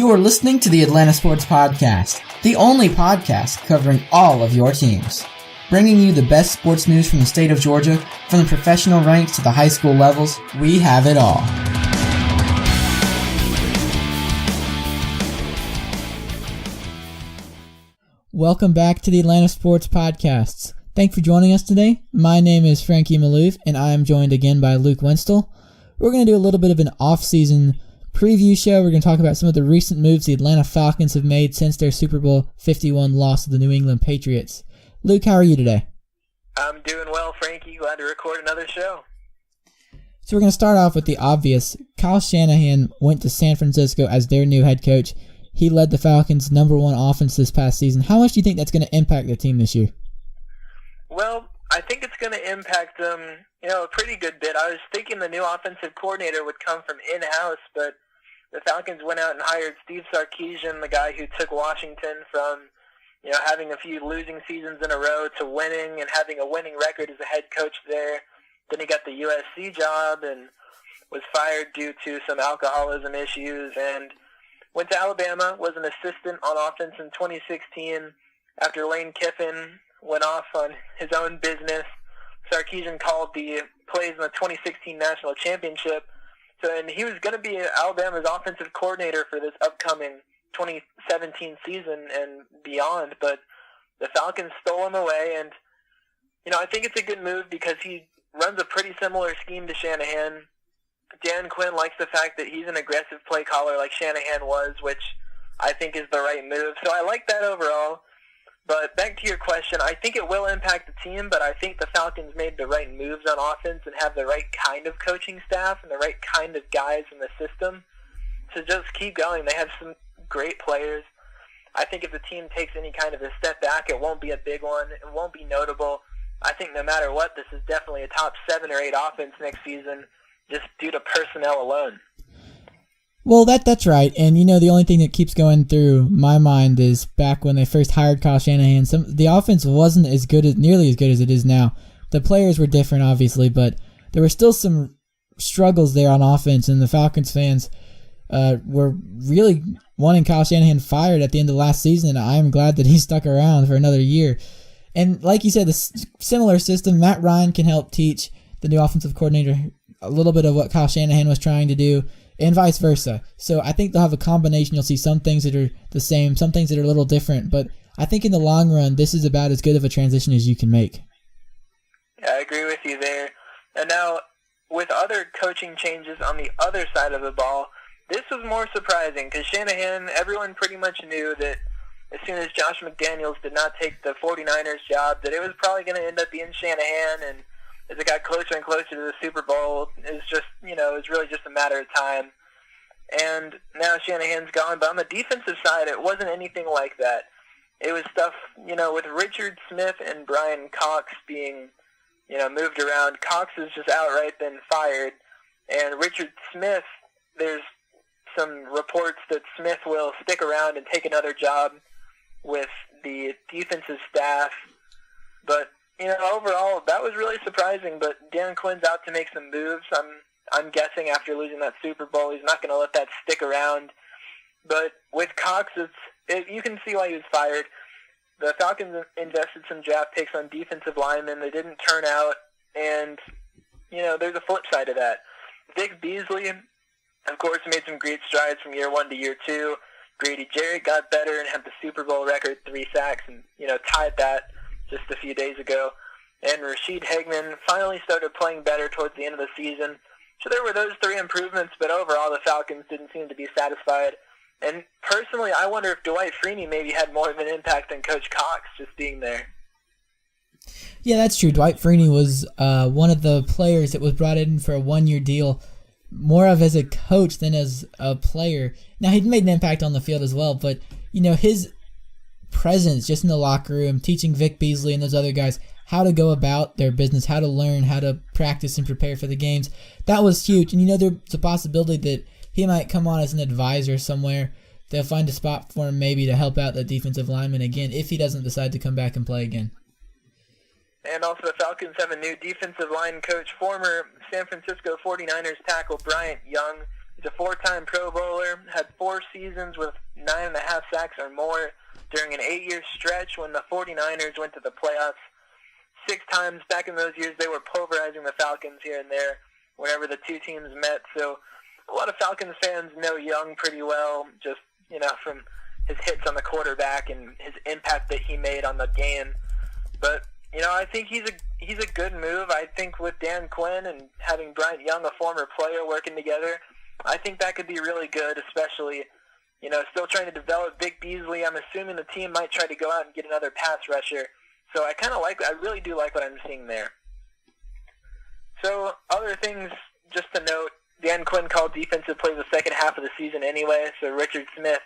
You are listening to the Atlanta Sports Podcast, the only podcast covering all of your teams. Bringing you the best sports news from the state of Georgia, from the professional ranks to the high school levels, we have it all. Welcome back to the Atlanta Sports Podcasts. Thanks for joining us today. My name is Frankie Malouf, and I am joined again by Luke Winstel. We're going to do a little bit of an off-season preview show. We're going to talk about some of the recent moves the Atlanta Falcons have made since their Super Bowl 51 loss to the New England Patriots. Luke, how are you today? I'm doing well, Frankie. Glad to record another show. So we're going to start off with the obvious. Kyle Shanahan went to San Francisco as their new head coach. He led the Falcons' number one offense this past season. How much do you think that's going to impact the team this year? Well, I think it's going to impact them, a pretty good bit. I was thinking the new offensive coordinator would come from in-house, but the Falcons went out and hired Steve Sarkisian, the guy who took Washington from, having a few losing seasons in a row to winning and having a winning record as a head coach there. Then he got the USC job and was fired due to some alcoholism issues, and went to Alabama, was an assistant on offense in 2016 after Lane Kiffin went off on his own business. Sarkisian called the plays in the 2016 National Championship. And he was going to be Alabama's offensive coordinator for this upcoming 2017 season and beyond. But the Falcons stole him away. And, I think it's a good move because he runs a pretty similar scheme to Shanahan. Dan Quinn likes the fact that he's an aggressive play caller like Shanahan was, which I think is the right move. So I like that overall. But back to your question, I think it will impact the team, but I think the Falcons made the right moves on offense and have the right kind of coaching staff and the right kind of guys in the system to just keep going. They have some great players. I think if the team takes any kind of a step back, it won't be a big one. It won't be notable. I think no matter what, this is definitely a top 7 or 8 offense next season just due to personnel alone. Well, that's right. And, the only thing that keeps going through my mind is back when they first hired Kyle Shanahan, the offense wasn't nearly as good as it is now. The players were different, obviously, but there were still some struggles there on offense, and the Falcons fans were really wanting Kyle Shanahan fired at the end of last season, and I am glad that he stuck around for another year. And like you said, the similar system, Matt Ryan can help teach the new offensive coordinator a little bit of what Kyle Shanahan was trying to do, and vice versa. So I think they'll have a combination. You'll see some things that are the same, some things that are a little different, but I think in the long run, this is about as good of a transition as you can make. Yeah, I agree with you there. And now, with other coaching changes on the other side of the ball, this was more surprising because Shanahan, everyone pretty much knew that as soon as Josh McDaniels did not take the 49ers job, that it was probably going to end up being Shanahan, and as it got closer and closer to the Super Bowl, it's just, it's really just a matter of time. And now Shanahan's gone. But on the defensive side, it wasn't anything like that. It was stuff, with Richard Smith and Brian Cox being, moved around. Cox has just outright been fired. And Richard Smith, there's some reports that Smith will stick around and take another job with the defensive staff. But overall, that was really surprising, but Dan Quinn's out to make some moves. I'm guessing after losing that Super Bowl, he's not going to let that stick around. But with Cox, you can see why he was fired. The Falcons invested some draft picks on defensive linemen. They didn't turn out, and, there's a flip side to that. Vic Beasley, of course, made some great strides from year 1 to year 2. Grady Jarrett got better and had the Super Bowl record, 3 sacks, and, tied that just a few days ago. And Rashid Hagman finally started playing better towards the end of the season. So there were those 3 improvements, but overall the Falcons didn't seem to be satisfied. And personally, I wonder if Dwight Freeney maybe had more of an impact than Coach Cox just being there. Yeah, that's true. Dwight Freeney was one of the players that was brought in for a 1-year deal, more of as a coach than as a player. Now, he'd made an impact on the field as well, but, his presence just in the locker room, teaching Vic Beasley and those other guys how to go about their business, how to learn, how to practice and prepare for the games. That was huge. And there's a possibility that he might come on as an advisor somewhere. They'll find a spot for him maybe to help out the defensive lineman again if he doesn't decide to come back and play again. And also the Falcons have a new defensive line coach, former San Francisco 49ers tackle Bryant Young, He's a 4-time Pro Bowler, had 4 seasons with 9.5 sacks or more during an 8-year stretch when the 49ers went to the playoffs 6 times. Back in those years, they were pulverizing the Falcons here and there whenever the two teams met. So a lot of Falcons fans know Young pretty well, just, from his hits on the quarterback and his impact that he made on the game. But, I think he's a good move. I think with Dan Quinn and having Bryant Young, a former player, working together, I think that could be really good, especially, still trying to develop Vic Beasley. I'm assuming the team might try to go out and get another pass rusher. So I really do like what I'm seeing there. So other things just to note, Dan Quinn called defensive plays the second half of the season anyway, so Richard Smith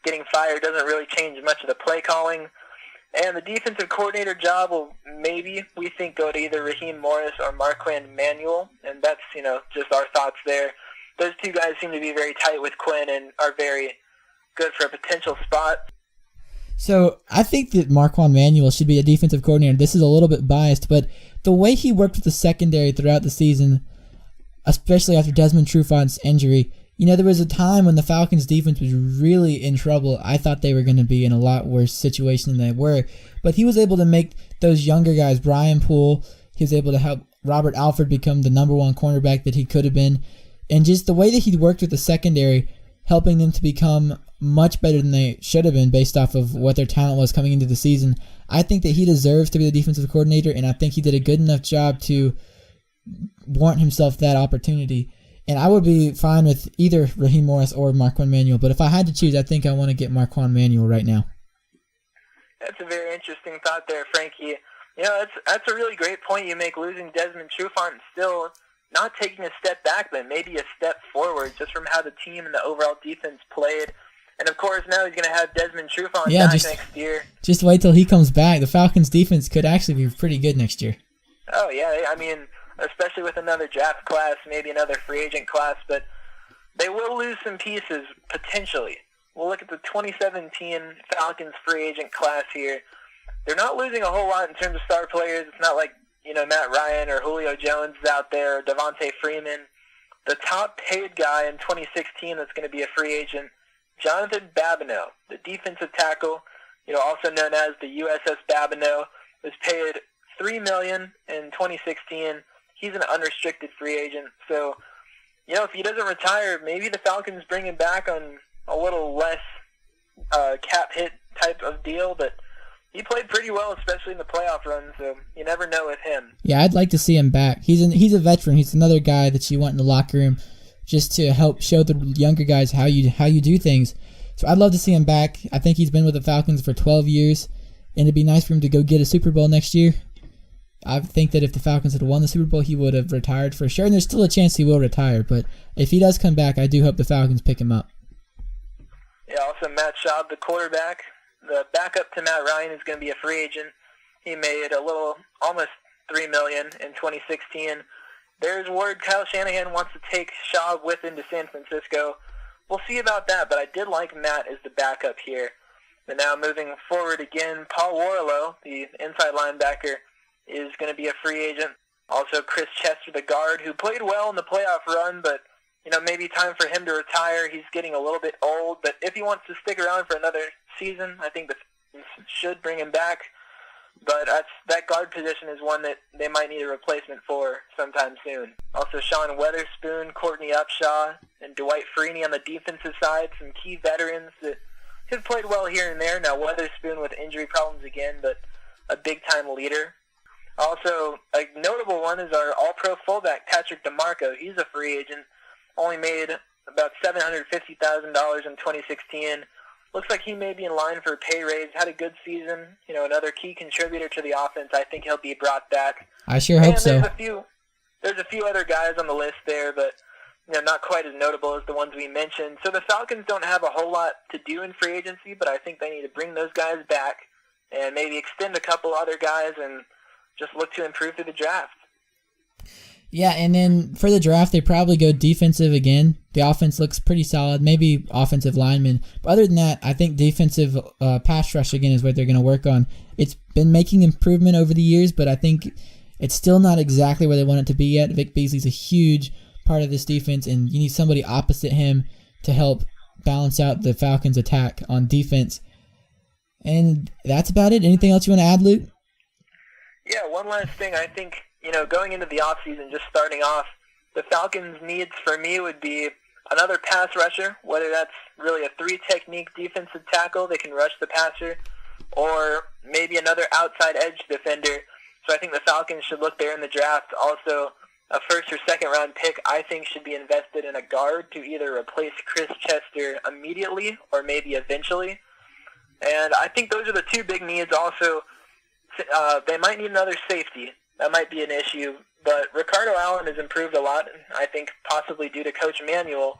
getting fired doesn't really change much of the play calling. And the defensive coordinator job will maybe, we think, go to either Raheem Morris or Marquand Manuel, and that's, just our thoughts there. Those two guys seem to be very tight with Quinn and are very good for a potential spot. So I think that Marquand Manuel should be a defensive coordinator. This is a little bit biased, but the way he worked with the secondary throughout the season, especially after Desmond Trufant's injury, there was a time when the Falcons' defense was really in trouble. I thought they were going to be in a lot worse situation than they were, but he was able to make those younger guys, Brian Poole, he was able to help Robert Alford become the number 1 cornerback that he could have been, and just the way that he worked with the secondary, helping them to become much better than they should have been based off of what their talent was coming into the season. I think that he deserves to be the defensive coordinator, and I think he did a good enough job to warrant himself that opportunity. And I would be fine with either Raheem Morris or Marquand Manuel, but if I had to choose, I think I want to get Marquand Manuel right now. That's a very interesting thought there, Frankie. That's a really great point you make, losing Desmond Trufant, still not taking a step back, but maybe a step forward just from how the team and the overall defense played. And, of course, now he's going to have Desmond Trufant back next year. Just wait till he comes back. The Falcons' defense could actually be pretty good next year. Oh, yeah. I mean, especially with another draft class, maybe another free agent class, but they will lose some pieces, potentially. We'll look at the 2017 Falcons free agent class here. They're not losing a whole lot in terms of star players. It's not like, Matt Ryan or Julio Jones is out there, or Devontae Freeman. The top paid guy in 2016 that's going to be a free agent, Jonathan Babineau, the defensive tackle, also known as the USS Babineau, was paid $3 million in 2016. He's an unrestricted free agent. So, if he doesn't retire, maybe the Falcons bring him back on a little less cap hit type of deal, but he played pretty well, especially in the playoff run, so you never know with him. Yeah, I'd like to see him back. He's a veteran. He's another guy that you want in the locker room just to help show the younger guys how you do things. So I'd love to see him back. I think he's been with the Falcons for 12 years, and it'd be nice for him to go get a Super Bowl next year. I think that if the Falcons had won the Super Bowl, he would have retired for sure, and there's still a chance he will retire, but if he does come back, I do hope the Falcons pick him up. Yeah, also Matt Schaub, the quarterback, the backup to Matt Ryan, is going to be a free agent. He made almost $3 million in 2016. There's word Kyle Shanahan wants to take Schaub with him to San Francisco. We'll see about that, but I did like Matt as the backup here. And now moving forward again, Paul Warlow, the inside linebacker, is going to be a free agent. Also Chris Chester, the guard, who played well in the playoff run, but maybe time for him to retire. He's getting a little bit old, but if he wants to stick around for another season, I think the Falcons should bring him back. But that guard position is one that they might need a replacement for sometime soon. Also, Sean Weatherspoon, Courtney Upshaw, and Dwight Freeney on the defensive side, some key veterans that have played well here and there. Now, Weatherspoon with injury problems again, but a big-time leader. Also, a notable one is our all-pro fullback, Patrick DeMarco. He's a free agent, only made about $750,000 in 2016. Looks like he may be in line for a pay raise. Had a good season. Another key contributor to the offense. I think he'll be brought back. I sure hope so. There's a few other guys on the list there, but not quite as notable as the ones we mentioned. So the Falcons don't have a whole lot to do in free agency, but I think they need to bring those guys back and maybe extend a couple other guys and just look to improve through the draft. Yeah, and then for the draft, they probably go defensive again. The offense looks pretty solid, maybe offensive linemen. But other than that, I think defensive pass rush again is what they're going to work on. It's been making improvement over the years, but I think it's still not exactly where they want it to be yet. Vic Beasley's a huge part of this defense, and you need somebody opposite him to help balance out the Falcons' attack on defense. And that's about it. Anything else you want to add, Luke? Yeah, one last thing. I think, going into the offseason, just starting off, the Falcons' needs for me would be another pass rusher, whether that's really a 3-technique defensive tackle that can rush the passer, or maybe another outside edge defender. So I think the Falcons should look there in the draft. Also, a first or second round pick, I think, should be invested in a guard to either replace Chris Chester immediately or maybe eventually. And I think those are the two big needs. Also, they might need another safety. That might be an issue. But Ricardo Allen has improved a lot, I think possibly due to Coach Manuel.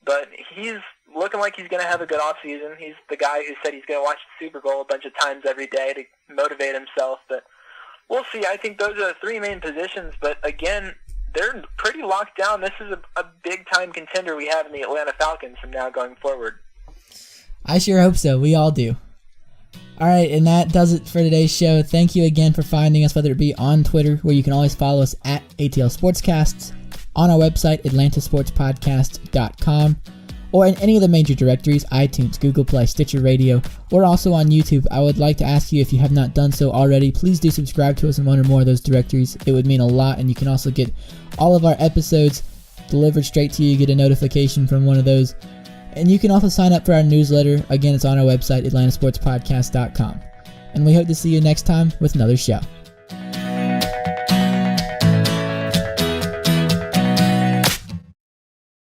But he's looking like he's going to have a good offseason. He's the guy who said he's going to watch the Super Bowl a bunch of times every day to motivate himself. But we'll see. I think those are the three main positions. But again, they're pretty locked down. This is a big-time contender we have in the Atlanta Falcons from now going forward. I sure hope so. We all do. All right, and that does it for today's show. Thank you again for finding us, whether it be on Twitter, where you can always follow us at ATL Sportscasts, on our website, atlantasportspodcast.com, or in any of the major directories, iTunes, Google Play, Stitcher Radio. We're also on YouTube. I would like to ask you, if you have not done so already, please do subscribe to us in one or more of those directories. It would mean a lot, and you can also get all of our episodes delivered straight to you. You get a notification from one of those. And you can also sign up for our newsletter. Again, it's on our website, atlantasportspodcast.com. And we hope to see you next time with another show.